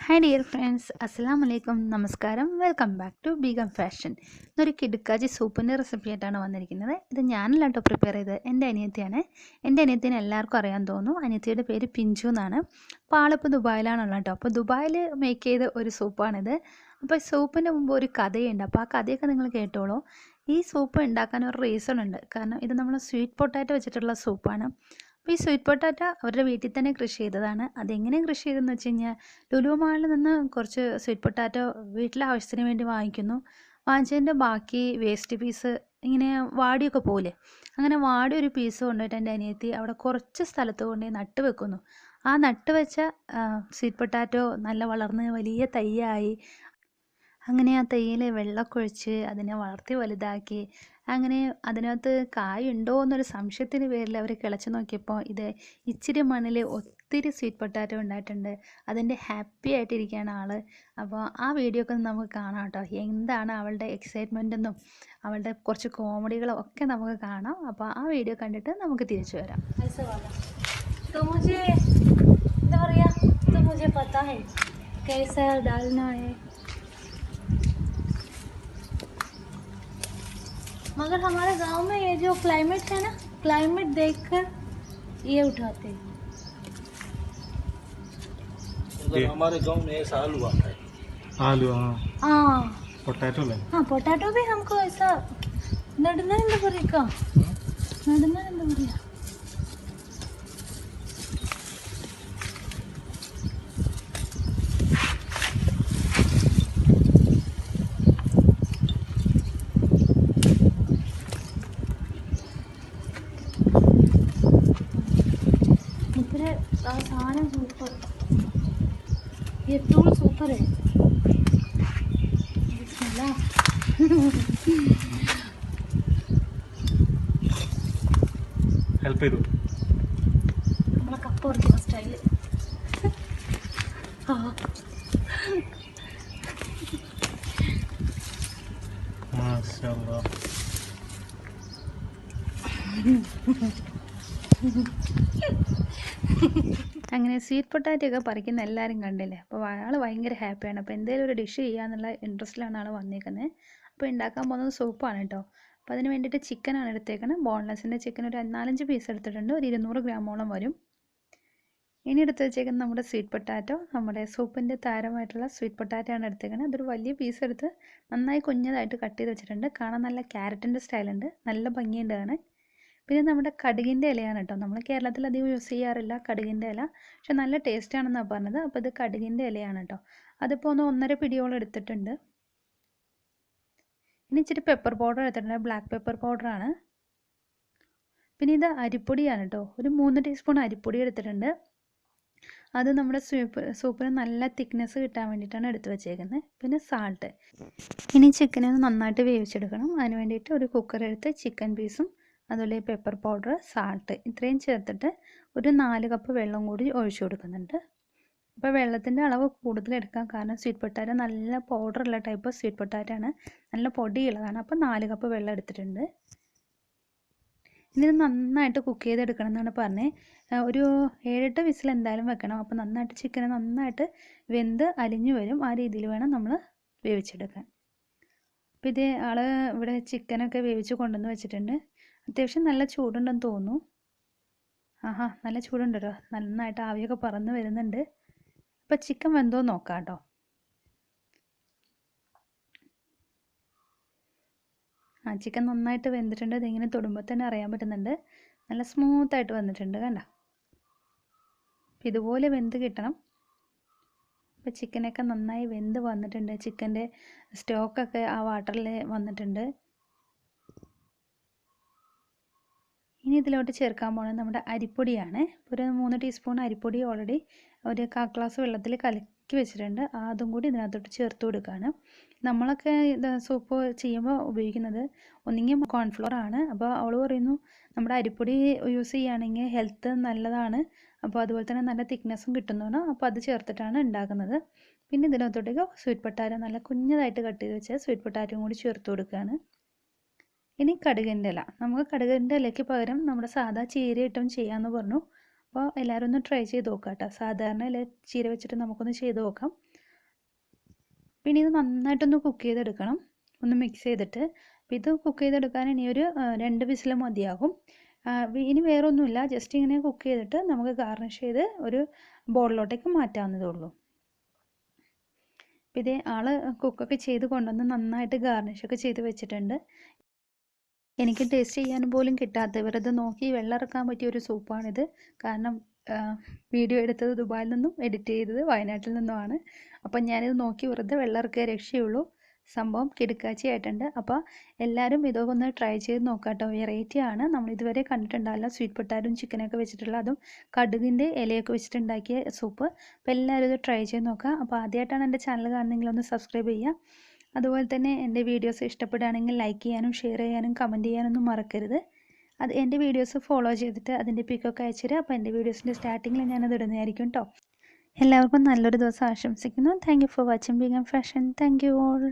Hi dear friends, അസ്സലാമു അലൈക്കും, നമസ്കാരം. Welcome back to Begum fashion. ഇന്നൊരു കിടുക്കാച്ചി സൂപ്പിൻ്റെ റെസിപ്പി ആയിട്ടാണ് വന്നിരിക്കുന്നത്. ഇത് ഞാനല്ല കേട്ടോ പ്രിപ്പയർ ചെയ്തത്, എൻ്റെ അനിയത്തിയാണ്. എൻ്റെ അനിയത്തിനെ എല്ലാവർക്കും അറിയാൻ തോന്നുന്നു. അനിയത്തിയുടെ പേര് പിഞ്ചു എന്നാണ്. അപ്പോൾ ആളിപ്പോൾ ദുബായിലാണുള്ളത് കേട്ടോ. അപ്പോൾ ദുബായിൽ മേക്ക് ചെയ്ത ഒരു സൂപ്പാണിത്. അപ്പോൾ സൂപ്പിൻ്റെ മുമ്പ് ഒരു കഥയുണ്ട്. അപ്പോൾ ആ കഥയൊക്കെ നിങ്ങൾ കേട്ടോളൂ. ഈ സൂപ്പ് ഉണ്ടാക്കാൻ ഒരു റീസൺ ഉണ്ട്. കാരണം ഇത് നമ്മൾ സ്വീറ്റ് പൊട്ടാറ്റോ വെച്ചിട്ടുള്ള സൂപ്പാണ്. അപ്പോൾ ഈ സ്വീറ്റ് പൊട്ടാറ്റോ അവരുടെ വീട്ടിൽ തന്നെ കൃഷി ചെയ്തതാണ്. അതെങ്ങനെ കൃഷി ചെയ്തതെന്ന് വെച്ച് കഴിഞ്ഞാൽ ലുലു മാളിൽ നിന്ന് കുറച്ച് സ്വീറ്റ് പൊട്ടാറ്റോ വീട്ടിലെ ആവശ്യത്തിന് വേണ്ടി വാങ്ങിച്ചതിൻ്റെ ബാക്കി വേസ്റ്റ് പീസ് ഇങ്ങനെ വാടിയൊക്കെ പോകില്ലേ, അങ്ങനെ വാടിയ ഒരു പീസ് കൊണ്ടുപോയിട്ട് എൻ്റെ അനിയത്തി അവിടെ കുറച്ച് സ്ഥലത്ത് കൊണ്ടുപോയി നട്ട് വെക്കുന്നു. ആ നട്ട് വെച്ച സ്വീറ്റ് പൊട്ടാറ്റോ നല്ല വളർന്ന് വലിയ തൈയായി. അങ്ങനെ ആ തൈയിൽ വെള്ളമൊക്കെ ഒഴിച്ച് അതിനെ വളർത്തി വലുതാക്കി. അങ്ങനെ അതിനകത്ത് കായുണ്ടോ എന്നൊരു സംശയത്തിന് പേരിൽ അവർ കിളച്ച് നോക്കിയപ്പോൾ ഇത് ഇച്ചിരി മണ്ണിൽ ഒത്തിരി സ്വീറ്റ് പൊട്ടാറ്റോ ഉണ്ടായിട്ടുണ്ട്. അതിൻ്റെ ഹാപ്പി ആയിട്ടിരിക്കുകയാണ് ആൾ. അപ്പോൾ ആ വീഡിയോ ഒക്കെ നമുക്ക് കാണാം കേട്ടോ. എന്താണ് അവളുടെ എക്സൈറ്റ്മെൻ്റ് എന്നും അവളുടെ കുറച്ച് കോമഡികളും ഒക്കെ നമുക്ക് കാണാം. അപ്പോൾ ആ വീഡിയോ കണ്ടിട്ട് നമുക്ക് തിരിച്ചു വരാം. मगर हमारे गांव में ये जो क्लाइमेट है ना, क्लाइमेट देखकर ये उठाते हैं। हमारे गांव में ऐसा आलू आता है। आलू, हाँ പൊട്ടാറ്റോ അല്ലേ? हाँ पोटैटो भी हमको ऐसा नड़ना എന്താ പറയുക, നടുന്ന എന്താ പറയുക, सारे सुपर, ये टूल सुपर है. बिस्मिल्लाह. ഹെൽപ്പ് ചെയ്തു. നമ്മളെ കപ്പ പൊറിക്കുന്ന സ്റ്റൈല്. മാഷാഅല്ലാഹ്. അങ്ങനെ സ്വീറ്റ് പൊട്ടാറ്റോ ഒക്കെ പറിക്കുന്ന എല്ലാവരും കണ്ടില്ലേ. അപ്പോൾ ആൾ ഭയങ്കര ഹാപ്പിയാണ്. അപ്പോൾ എന്തെങ്കിലും ഒരു ഡിഷ് ചെയ്യാന്നുള്ള ഇൻട്രസ്റ്റിലാണ് ആൾ വന്നിരിക്കുന്നത്. അപ്പോൾ ഉണ്ടാക്കാൻ പോകുന്നത് സൂപ്പാണ് കേട്ടോ. അപ്പോൾ അതിന് വേണ്ടിയിട്ട് ചിക്കനാണ് എടുത്തേക്കുന്നത്. ബോൺലെസ്സിൻ്റെ ചിക്കൻ ഒരു 4-5 പീസ് എടുത്തിട്ടുണ്ട്. ഒരു 200 ഗ്രാമോളം വരും. ഇനി എടുത്ത് വെച്ചേക്കുന്നത് നമ്മുടെ സ്വീറ്റ് പൊട്ടാറ്റോ, നമ്മുടെ സൂപ്പിൻ്റെ താരമായിട്ടുള്ള സ്വീറ്റ് പൊട്ടാറ്റോ ആണ് എടുത്തേക്കുന്നത്. അതൊരു വലിയ പീസ് എടുത്ത് നന്നായി കുഞ്ഞതായിട്ട് കട്ട് ചെയ്ത് വെച്ചിട്ടുണ്ട്. കാണാൻ നല്ല ക്യാരറ്റിൻ്റെ സ്റ്റൈലുണ്ട്, നല്ല ഭംഗിയുണ്ട് കാണാൻ. പിന്നെ നമ്മുടെ കടുകിൻ്റെ ഇലയാണ് കേട്ടോ. നമ്മൾ കേരളത്തിൽ അധികം യൂസ് ചെയ്യാറില്ല കടുകിൻ്റെ ഇല, പക്ഷെ നല്ല ടേസ്റ്റാണെന്നാണ് പറഞ്ഞത്. അപ്പോൾ ഇത് കടുകിൻ്റെ ഇലയാണ് കേട്ടോ. അതിപ്പോൾ 1.5 പിടിയോളം എടുത്തിട്ടുണ്ട്. ഇനി ഇച്ചിരി പെപ്പർ പൗഡർ എടുത്തിട്ടുണ്ട്, ബ്ലാക്ക് പെപ്പർ പൗഡറാണ്. പിന്നെ ഇത് അരിപ്പൊടിയാണ് കേട്ടോ. ഒരു 3 ടീസ്പൂൺ അരിപ്പൊടി എടുത്തിട്ടുണ്ട്. അത് നമ്മുടെ സൂപ്പിന് നല്ല തിക്നെസ് കിട്ടാൻ വേണ്ടിയിട്ടാണ് എടുത്ത് വെച്ചേക്കുന്നത്. പിന്നെ സാൾട്ട്. ഇനി ചിക്കനെ നന്നായിട്ട് വേവിച്ചെടുക്കണം. അതിന് വേണ്ടിയിട്ട് ഒരു കുക്കർ എടുത്ത് ചിക്കൻ പീസും അതുപോലെ പെപ്പർ പൗഡർ, സാൾട്ട് ഇത്രയും ചേർത്തിട്ട് ഒരു 4 കപ്പ് വെള്ളം കൂടി ഒഴിച്ചു കൊടുക്കുന്നുണ്ട്. അപ്പോൾ വെള്ളത്തിൻ്റെ അളവ് കൂടുതൽ എടുക്കാം, കാരണം സ്വീറ്റ് പൊട്ടാറ്റോ നല്ല പൗഡറുള്ള ടൈപ്പ് സ്വീറ്റ് പൊട്ടാറ്റോ ആണ്, നല്ല പൊടിയുള്ളതാണ്. അപ്പോൾ 4 കപ്പ് വെള്ളം എടുത്തിട്ടുണ്ട്. ഇനി ഇത് നന്നായിട്ട് കുക്ക് ചെയ്തെടുക്കണം എന്നാണ് പറഞ്ഞത്. ഒരു 7-8 വിസിൽ എന്തായാലും വെക്കണം. അപ്പോൾ നന്നായിട്ട് ചിക്കന് നന്നായിട്ട് വെന്ത് അലിഞ്ഞു വരും. ആ രീതിയിൽ വേണം നമ്മൾ വേവിച്ചെടുക്കാൻ. അപ്പോൾ ഇത് ആൾ ഇവിടെ ചിക്കനൊക്കെ വേവിച്ച് കൊണ്ടുവന്ന് വെച്ചിട്ടുണ്ട്. അത്യാവശ്യം നല്ല ചൂടുണ്ടെന്ന് തോന്നുന്നു. നല്ല ചൂടുണ്ട് കേട്ടോ. നന്നായിട്ട് ആവിയൊക്കെ പറന്ന് വരുന്നുണ്ട്. അപ്പോൾ ചിക്കൻ വെന്തോ നോക്കാം കേട്ടോ. ചിക്കൻ നന്നായിട്ട് വെന്തിട്ടുണ്ട്. ഇതിങ്ങനെ തൊടുമ്പോൾ തന്നെ അറിയാൻ പറ്റുന്നുണ്ട്. നല്ല സ്മൂത്തായിട്ട് വന്നിട്ടുണ്ട് കണ്ടോ. അപ്പോൾ ഇതുപോലെ വെന്ത് കിട്ടണം. അപ്പോൾ ചിക്കനൊക്കെ നന്നായി വെന്ത് വന്നിട്ടുണ്ട്. ചിക്കൻ്റെ സ്റ്റോക്കൊക്കെ ആ വാട്ടറിൽ വന്നിട്ടുണ്ട്. ഇനി ഇതിലോട്ട് ചേർക്കാൻ പോകുന്നത് നമ്മുടെ അരിപ്പൊടിയാണ്. ഒരു 3 ടീസ്പൂൺ അരിപ്പൊടി ഓൾറെഡി ഒരു 1/4 ഗ്ലാസ് വെള്ളത്തിൽ കലക്കി വെച്ചിട്ടുണ്ട്. അതും കൂടി ഇതിനകത്തോട്ട് ചേർത്ത് കൊടുക്കുകയാണ്. നമ്മളൊക്കെ ഇത് സൂപ്പ് ചെയ്യുമ്പോൾ ഉപയോഗിക്കുന്നത് ഒന്നെങ്കിൽ കോൺഫ്ലോർ ആണ്. അപ്പോൾ അവൾ പറയുന്നു നമ്മുടെ അരിപ്പൊടി യൂസ് ചെയ്യുകയാണെങ്കിൽ ഹെൽത്ത് നല്ലതാണ്, അപ്പോൾ അതുപോലെ തന്നെ നല്ല തിക്നെസ്സും കിട്ടുന്നതാണ്. അപ്പോൾ അത് ചേർത്തിട്ടാണ് ഉണ്ടാക്കുന്നത്. പിന്നെ ഇതിനകത്തോട്ടേക്ക് സ്വീറ്റ് പൊട്ടാറ്റോ നല്ല കുഞ്ഞതായിട്ട് കട്ട് ചെയ്ത് വെച്ചാൽ സ്വീറ്റ് പൊട്ടാറ്റോയും കൂടി ചേർത്ത് കൊടുക്കുകയാണ്. ഇനി കടുകിൻ്റെ ഇല. നമുക്ക് കടുകിൻ്റെ ഇലയ്ക്ക് പകരം നമ്മുടെ സാധാ ചീര ഇട്ടും ചെയ്യാമെന്ന് പറഞ്ഞു. അപ്പോൾ എല്ലാവരും ഒന്ന് ട്രൈ ചെയ്ത് നോക്കാം കേട്ടോ. സാധാരണ ഇല ചീര വെച്ചിട്ട് നമുക്കൊന്ന് ചെയ്ത് നോക്കാം. പിന്നെ ഇത് നന്നായിട്ടൊന്ന് കുക്ക് ചെയ്തെടുക്കണം, ഒന്ന് മിക്സ് ചെയ്തിട്ട്. അപ്പോൾ ഇത് കുക്ക് ചെയ്തെടുക്കാൻ ഇനി ഒരു 2 വിസിൽ മതിയാകും. ഇനി വേറെ ഒന്നുമില്ല, ജസ്റ്റ് ഇങ്ങനെ കുക്ക് ചെയ്തിട്ട് നമുക്ക് ഗാർണിഷ് ചെയ്ത് ഒരു ബോളിലോട്ടേക്ക് മാറ്റാവുന്നതേ ഉള്ളൂ. അപ്പോൾ ഇതേ ആൾ കുക്കൊക്കെ ചെയ്ത് കൊണ്ടുവന്ന് നന്നായിട്ട് ഗാർണിഷൊക്കെ ചെയ്ത് വെച്ചിട്ടുണ്ട്. എനിക്ക് ടേസ്റ്റ് ചെയ്യാൻ പോലും കിട്ടാത്ത, വെറുതെ നോക്കി വെള്ളമിറക്കാൻ പറ്റിയ ഒരു സൂപ്പാണിത്. കാരണം വീഡിയോ എടുത്തത് ദുബായിൽ നിന്നും എഡിറ്റ് ചെയ്തത് വയനാട്ടിൽ നിന്നുമാണ്. അപ്പം ഞാനിത് നോക്കി വെറുതെ വെള്ളമിറക്കിയ രക്ഷയുള്ളൂ. സംഭവം കിടുക്കാച്ചി ആയിട്ടുണ്ട്. അപ്പോൾ എല്ലാവരും ഇതൊക്കെ ഒന്ന് ട്രൈ ചെയ്ത് നോക്കാം കേട്ടോ. വെറൈറ്റി ആണ്, നമ്മൾ ഇതുവരെ കണ്ടിട്ടുണ്ടാവില്ല. സ്വീറ്റ് പൊട്ടാറ്റോയും ചിക്കനൊക്കെ വെച്ചിട്ടുള്ള, അതും കടുകിൻ്റെ ഇലയൊക്കെ വെച്ചിട്ടുണ്ടാക്കിയ സൂപ്പ്. അപ്പോൾ എല്ലാവരും ഇത് ട്രൈ ചെയ്ത് നോക്കാം. അപ്പോൾ ആദ്യമായിട്ടാണ് എൻ്റെ ചാനൽ കാണുന്നതെങ്കിൽ ഒന്ന് സബ്സ്ക്രൈബ് ചെയ്യുക. അതുപോലെ തന്നെ എൻ്റെ വീഡിയോസ് ഇഷ്ടപ്പെടുകയാണെങ്കിൽ ലൈക്ക് ചെയ്യാനും ഷെയർ ചെയ്യാനും കമൻറ്റ് ചെയ്യാനൊന്നും മറക്കരുത്. അത് എൻ്റെ വീഡിയോസ് ഫോളോ ചെയ്തിട്ട് അതിൻ്റെ പിക്കൊക്കെ അയച്ചു തരാം. അപ്പോൾ എൻ്റെ വീഡിയോസിൻ്റെ സ്റ്റാർട്ടിങ്ങിൽ ഞാനത് ഇടുന്നതായിരിക്കും കേട്ടോ. എല്ലാവർക്കും നല്ലൊരു ദിവസം ആശംസിക്കുന്നു. Thank you for watching become fashion. Thank you all.